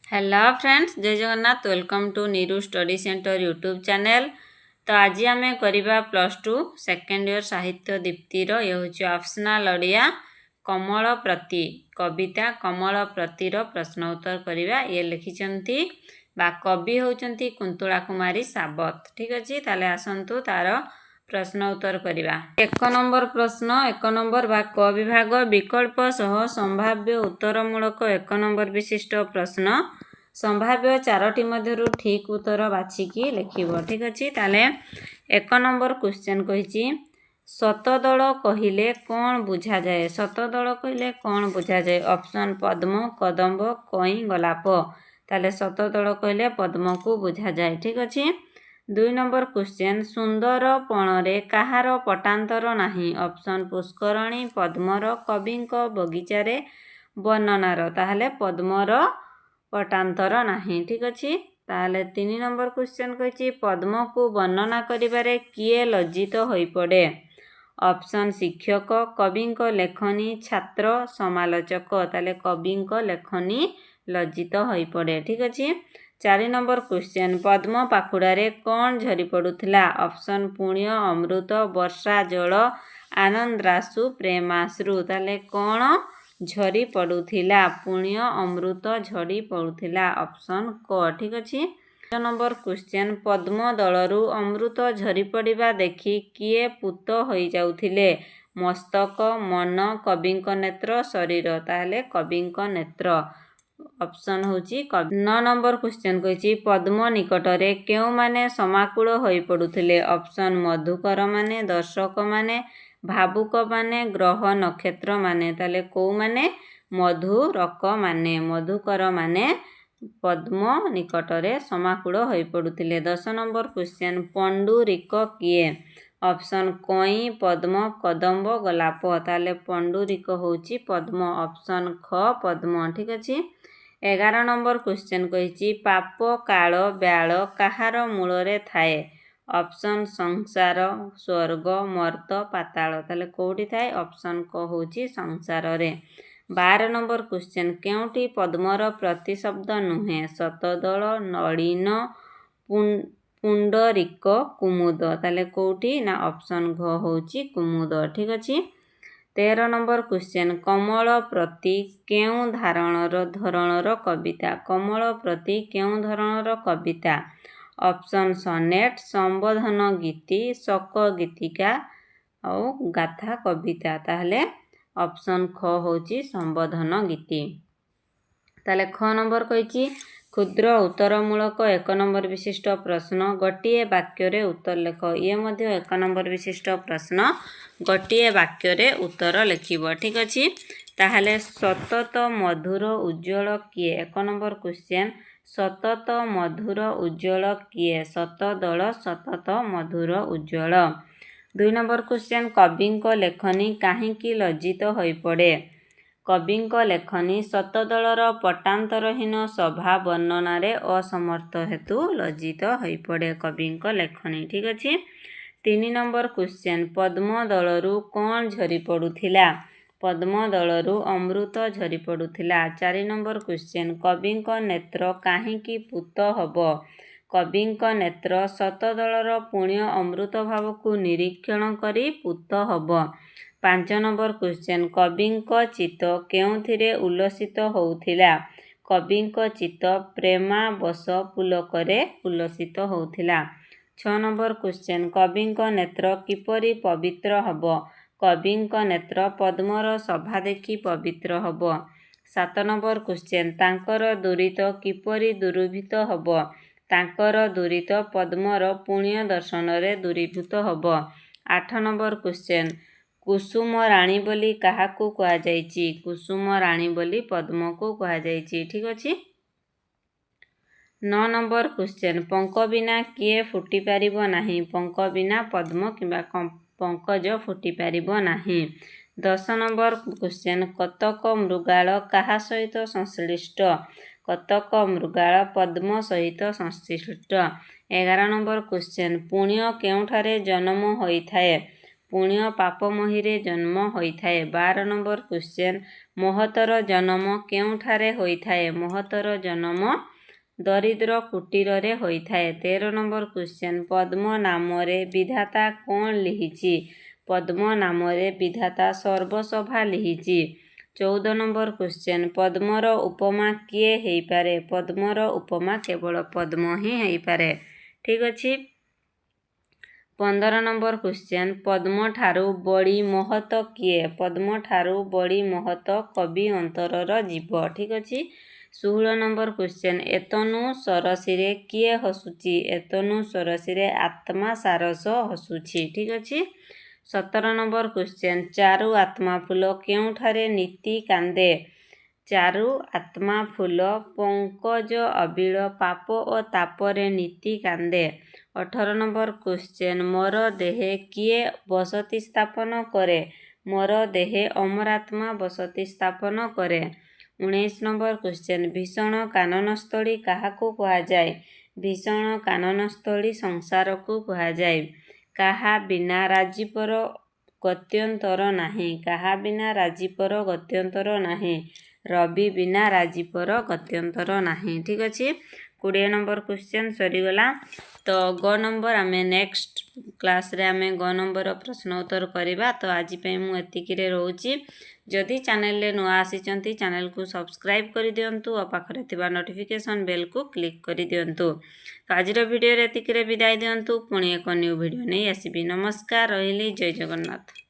Hello friends, जय Jagannath. Welcome to Niru study center YouTube channel. तो आज आम करवा +2 सेकेंड ईयर साहित्य दीप्तिर ये हूँ ऑप्शनल ओडिया कमल प्रति कविता कमल प्रतिर प्रश्न उत्तर करवा। ये लिखिंट बा कवि होती कुंतला कुमारी सावत। ठीक अच्छे, ताले आसतु तार प्रश्न उत्तर करवा। 1 नंबर प्रश्न 1 नंबर बा क विभाग विकल्प सह संभाव्य उत्तरमूलक 1 नंबर विशिष्ट प्रश्न संभाव्य 4टी मध्यरु ठीक उत्तर बाछिकी लिखिब। ठीक अच्छे, ताले 1 नंबर क्वेश्चन कही शतदल कहिले कौन बुझा जाए। शतदल कहिले कौन बुझा जाए। ऑप्शन पद्म कदम्ब कई गलाप। ताले शतदल कहिले पद्म को बुझा जाए। ठीक अच्छे। 2 नंबर क्वेश्चन सुंदर पणरे कहार पटांतर नाही। ऑप्शन पुष्करणी पद्मर कविंक बगीचारे वर्णनार। ताहले पद्मर पटांतर नाही। ठीक अच्छे। ताहले 3 नंबर क्वेश्चन कही पद्म को वर्णना करिबारे किए लज्जित होई पड़े। ऑप्शन शिक्षक कविंक लेखनी छात्र समालोचक। ताहले कविंक लेखनी लज्जित होई पड़े। ठीक अच्छे। 4 नंबर क्वेश्चन पद्म पाखुड़ारे कौन झरी पड़ुथिला। ऑप्शन पुण्य अमृत वर्षा जल आनंदरासु प्रेमाश्रु। ताले कौन झरी पड़ुथिला। पुण्य अमृत झड़ी पड़ुथिला। ऑप्शन क। ठीक अच्छे। 5 नंबर क्वेश्चन पद्म दलरू अमृत झरी पड़िबा देखि किए पूत होई जाउथिले। मस्तक मन कविंक नेत्र शरीर। ताहले कविंक नेत्र। ऑप्शन होची कवि। 9 नंबर क्वेश्चन कही पद्म निकटरे केउ माने समाकूल होई पड़ुथिले। ऑप्शन मधुकर माने दर्शक माने भावुक माने ग्रह नक्षत्र माने। ताले को माने मधुरक माने मधुकर माने पद्म निकटरे समाकूल होई पड़ुथिले। 10 नंबर क्वेश्चन पंडुरिक किए। ऑप्शन कई पद्म कदम्ब गलाप। ताले पंडुरिक होची पद्म। ऑप्शन ख पद्म। ठीक अच्छे। 11 नंबर क्वेश्चन कही पाप काल ब्याल कहार मूलरे थाए। ऑप्शन संसार स्वर्ग मर्त पाताल। ताले कोठी थाए। ऑप्शन क होची संसार रे। 12 नंबर क्वेश्चन केउटी पद्मर प्रतिशब्द नुहे। शतदल नलिन पुंडरीक कुमुद। ताले कोठी ना ऑप्शन घ होची कुमुद। ठीक अच्छे। 13 नंबर क्वेश्चन कमल प्रति केउ धरणर कविता। कमल प्रति केउ धरणर कविता। ऑप्शन सनेट संबोधन गीति शक गीतिका और गाथा कविता। ताहले ऑप्शन ख होची संबोधन गीति। ताले ख नंबर कही क्षुद्र उत्तरमूलक 1 नंबर विशिष्ट प्रश्न गोटिए वाक्य उत्तर लेख। ये मध्य 1 नंबर विशिष्ट प्रश्न गोटिए वाक्य उत्तर लिखिब। ठीक अच्छे। ताहले सतत मधुर उज्ज्वल किए। 1 नंबर क्वेश्चन सतत मधुर उज्ज्वल किए। शतदल सतत मधुर उज्ज्वल। 2 नंबर क्वेश्चन कविंक लेखनी काहींकी लज्जित होई पड़े। कविंक लेखनी शतदलर पटांतरहीन सभा वर्णनारे असमर्थ हेतु लज्जित होई पड़े कविंक लेखनी। ठीक अच्छे। 3 नंबर क्वेश्चन पद्म दलरू कौन झरी पड़ुथिला। पद्म दलरू अमृत झरी पड़ुथिला। 4 नंबर क्वेश्चन कविंक नेत्र काहींकी पूत हब। कविंक नेत्र शतदलर पुण्य अमृत भाव को निरीक्षण करी पूत हब। 5 नंबर क्वेश्चन कविंक चित्त केउथिरे उल्लसित होउथिला। कविंक चित्त प्रेमावश पुलकरे उल्लसित होउथिला। 6 नंबर क्वेश्चन कविंक नेत्र किपरि पवित्र हब। कविंक नेत्र पद्मर सभा देखि पवित्र हब। 7 नंबर क्वेश्चन तांकर दुरित किपरि दूरीभूत हब। तांकर दुरित पद्मर पुण्य दर्शनरे दूरीभूत हब। 8 नंबर क्वेश्चन कुसुम राणी बोली काहाकू कहा जायछि। कुसुम राणी बोली पद्म को कहा जायछि। ठीक अच्छे। 9 नंबर क्वेश्चन पंक बिना किए फुटी पारिबो नाही। पंक बिना पद्म किंबा पंकज फुटी पारिबो नाही। 10 नंबर क्वेश्चन कतक मृगाल काहा सहित संश्लिष्ट। कतक मृगाल पद्म सहित संश्लिष्ट। 11 नंबर क्वेश्चन पुण्य केउठारे जन्म होई थाए। पुण्य पाप महीरे जन्म होइथाए। 12 नंबर क्वेश्चन महतर जन्म केउठारे होइथाए? महतर जन्म दरिद्र कुटीर रे होइथाए। 13 नंबर क्वेश्चन पद्म नामरे विधाता कौन लिहिछि? पद्म नामरे विधाता सर्वसभा लिहिछि। 14 नंबर क्वेश्चन पद्मर उपमा किए हेइपारे? पद्मर उपमा केवल पद्म ही हेइपारे। ठीक अछि। 15 नंबर क्वेश्चन पद्म ठारू बड़ी महत किए? पद्म ठारू बड़ी महत कवि अंतरर जीव। ठीक अछि। 16 नंबर क्वेश्चन एतनु सरसीरे किए हसुची? एतनु सरसीरे आत्मा सारस हसुची। ठीक अछि। 17 नंबर क्वेश्चन चारु आत्मा फूल केउठारे नीति कांदे? चारु आत्मा फूल पंकज अबिल पाप ओ तापरे नीति कांदे। 18 नंबर क्वेश्चन मोर देहे किए बसति स्थापन करे? मोर देहे अमरात्मा बसति स्थापन करे। 19 नंबर क्वेश्चन भीषण काननस्थली काहाकू कुहाଯାଏ? भीषण काननस्थली संसार को कुहाଯାଏ। काहा बिना राजीपर गत्यंतर नाही। काहा बिना राजीपर गत्यंतर नाही। रवि बिना राजीपर गत्यंतर नाही। ठीक अछि। 20 नंबर क्वेश्चन सरीगला। तो ग नंबर आमे नेक्स्ट क्लास रे आमे ग नंबर प्रश्न उत्तर करिबा। तो आज पे मु एतिकिरे रहूची। जदि चैनल रे नुआ आसीचंती चैनल को सब्सक्राइब करि दियंतु और पाखरे थिबा नोटिफिकेशन बेल को क्लिक करि दियंतु। तो आजिर वीडियो रे एतिकिरे विदाय दियंतु। पुणी एक न्यू वीडियो नै आसीबी। नमस्कार रहिली। जय जगन्नाथ।